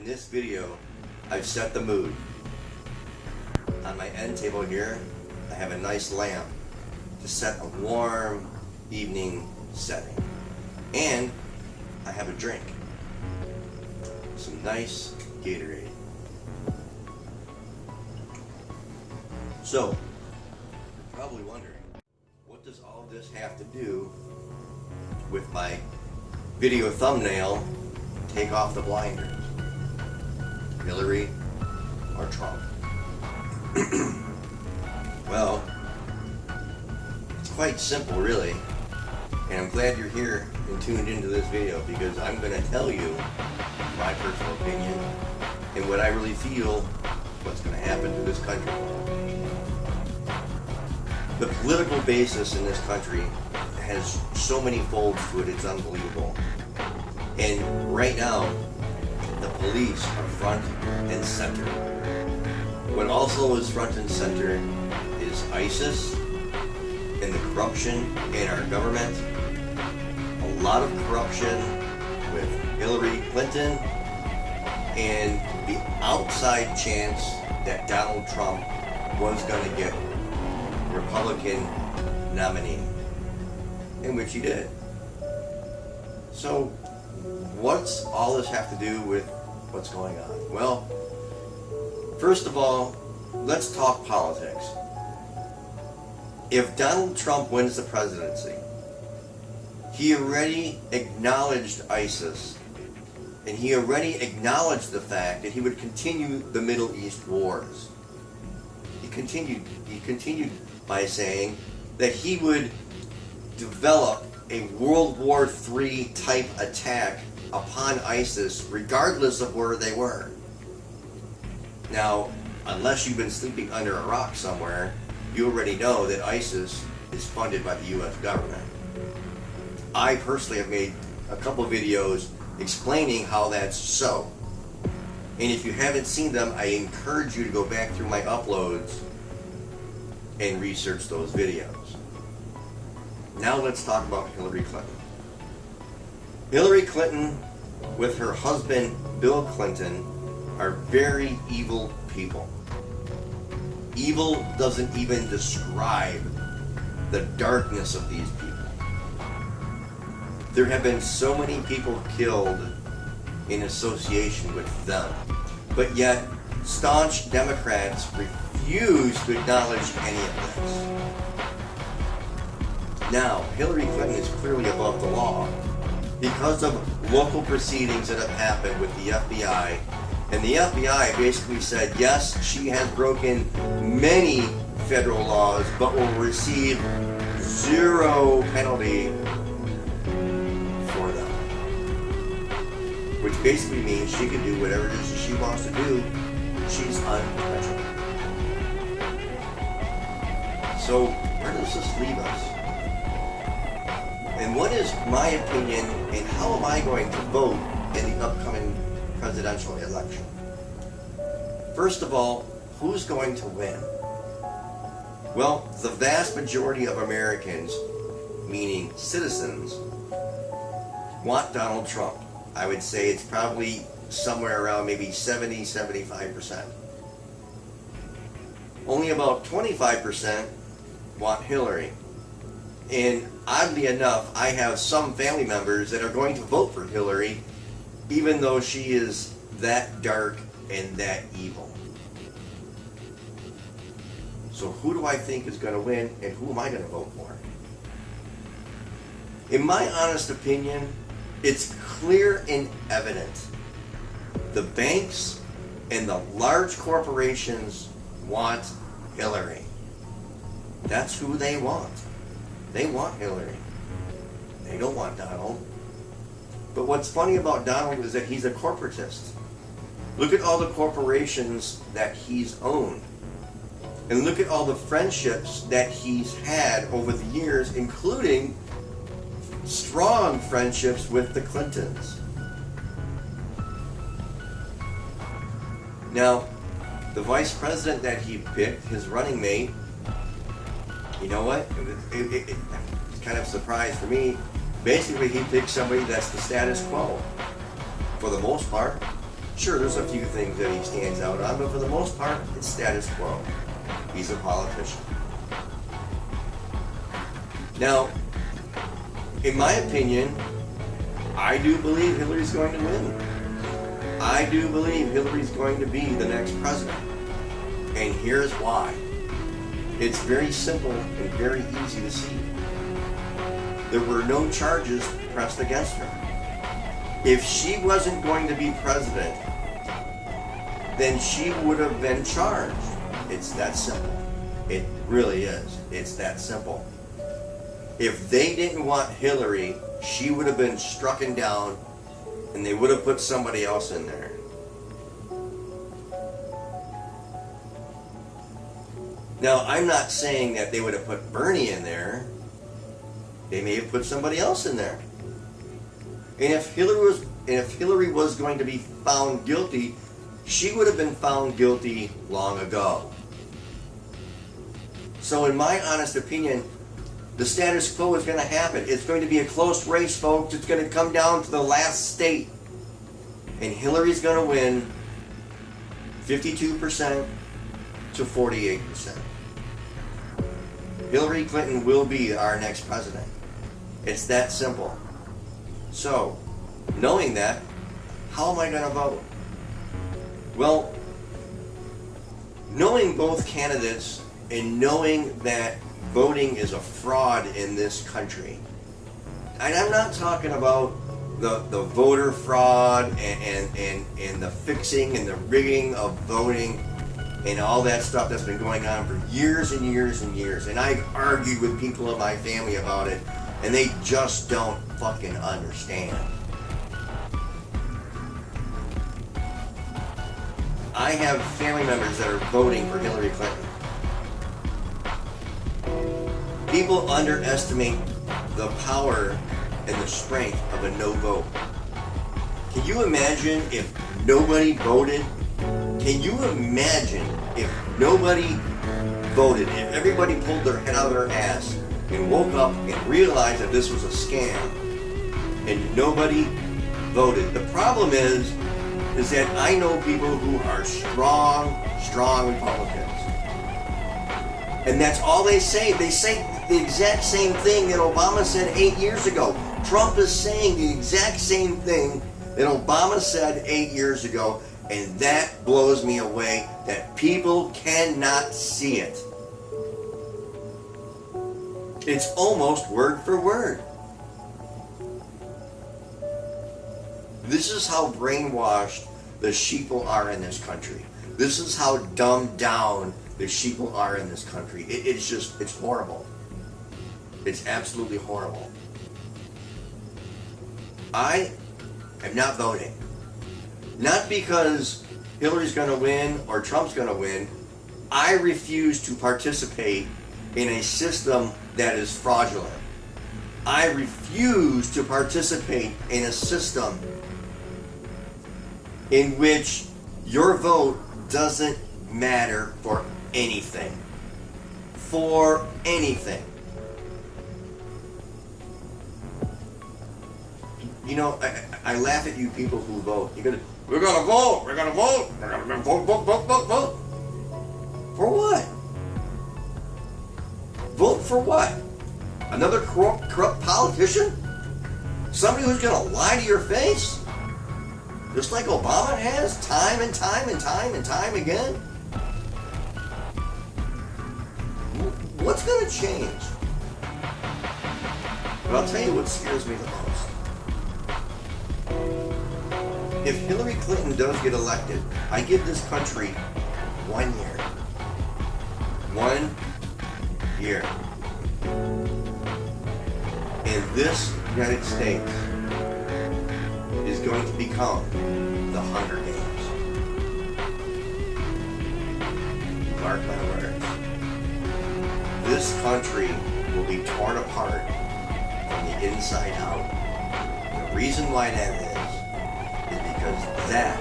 this video, I've set the mood. On my end table here, I have a nice lamp to set a warm evening setting. And I have a drink. Some nice Gatorade. So, you're probably wondering, what does all of this have to do with my video thumbnail, take off the blinders? Hillary or Trump? Well, it's quite simple really, and I'm glad you're here and tuned into this video because I'm going to tell you my personal opinion and what I really feel what's going to happen to this country. The political basis in this country has so many folds to it, it's unbelievable. And right now, the police are front and center. What also is front and center is ISIS and the corruption in our government. A lot of corruption with Hillary Clinton and the outside chance that Donald Trump was going to get Republican nominee, in which he did. So what's all this have to do with what's going on? Well, first of all, let's talk politics. If Donald Trump wins the presidency, he already acknowledged ISIS, and he already acknowledged the fact that he would continue the Middle East wars. He continued by saying that he would develop a World War III type attack upon ISIS regardless of where they were. Now, unless you've been sleeping under a rock somewhere, you already know that ISIS is funded by the U.S. government. I personally have made a couple videos explaining how that's so. And if you haven't seen them, I encourage you to go back through my uploads and research those videos. Now let's talk about Hillary Clinton. Hillary Clinton with her husband Bill Clinton are very evil people. Evil doesn't even describe the darkness of these people. There have been so many people killed in association with them, but yet staunch Democrats refuse to acknowledge any of this. Now, Hillary Clinton is clearly above the law because of local proceedings that have happened with the FBI. And the FBI basically said, yes, she has broken many federal laws, but will receive zero penalty for them. Which basically means she can do whatever it is that she wants to do. She's untouchable. So, where does this leave us? And what is my opinion, and how am I going to vote in the upcoming presidential election? First of all, who's going to win? Well, the vast majority of Americans, meaning citizens, want Donald Trump. I would say it's probably somewhere around maybe 70-75%. Only about 25% want Hillary. And oddly enough, I have some family members that are going to vote for Hillary, even though she is that dark and that evil. So who do I think is going to win, and who am I going to vote for? In my honest opinion, it's clear and evident. The banks and the large corporations want Hillary. That's who they want. They want Hillary. They don't want Donald. But what's funny about Donald is that he's a corporatist. Look at all the corporations that he's owned. And look at all the friendships that he's had over the years, including strong friendships with the Clintons. Now, the vice president that he picked, his running mate, you know what? It's kind of a surprise for me. Basically, he picked somebody that's the status quo, for the most part. Sure, there's a few things that he stands out on, but for the most part, it's status quo. He's a politician. Now, in my opinion, I do believe Hillary's going to win. I do believe Hillary's going to be the next president. And here's why. It's very simple and very easy to see. There were no charges pressed against her. If she wasn't going to be president, then she would have been charged. It's that simple. It really is. It's that simple. If they didn't want Hillary, she would have been strucken down and they would have put somebody else in there. Now, I'm not saying that they would have put Bernie in there. They may have put somebody else in there. And if Hillary was going to be found guilty, she would have been found guilty long ago. So in my honest opinion, the status quo is going to happen. It's going to be a close race, folks. It's going to come down to the last state. And Hillary's going to win 52% to 48%. Hillary Clinton will be our next president. It's that simple. So, knowing that, how am I going to vote? Well, knowing both candidates and knowing that voting is a fraud in this country, and I'm not talking about the voter fraud and the fixing and the rigging of voting and all that stuff that's been going on for years and years and years. And I've argued with people in my family about it, and they just don't fucking understand. I have family members that are voting for Hillary Clinton. People underestimate the power and the strength of a no vote. Can you imagine if nobody voted? Can you imagine if nobody voted, if everybody pulled their head out of their ass and woke up and realized that this was a scam and nobody voted? The problem is that I know people who are strong Republicans. And that's all they say. They say the exact same thing that Obama said 8 years ago. Trump is saying the exact same thing that Obama said 8 years ago, and that blows me away that people cannot see it. It's almost word for word. This is how brainwashed the sheeple are in this country. This is how dumbed down the sheeple are in this country. It's horrible. It's absolutely horrible. I am not voting. Not because Hillary's going to win or Trump's going to win. I refuse to participate in a system that is fraudulent. I refuse to participate in a system in which your vote doesn't matter for anything. For anything. You know, I laugh at you people who vote. We're gonna vote. We're gonna vote. We're gonna vote. For what? Vote for what? Another corrupt politician? Somebody who's gonna lie to your face? Just like Obama has, time and time and time and time again? What's gonna change? But I'll tell you what scares me the most. If Hillary Clinton does get elected, I give this country 1 year. 1 year. And this United States is going to become the Hunger Games. Mark my words. This country will be torn apart from the inside out. The reason why that is because that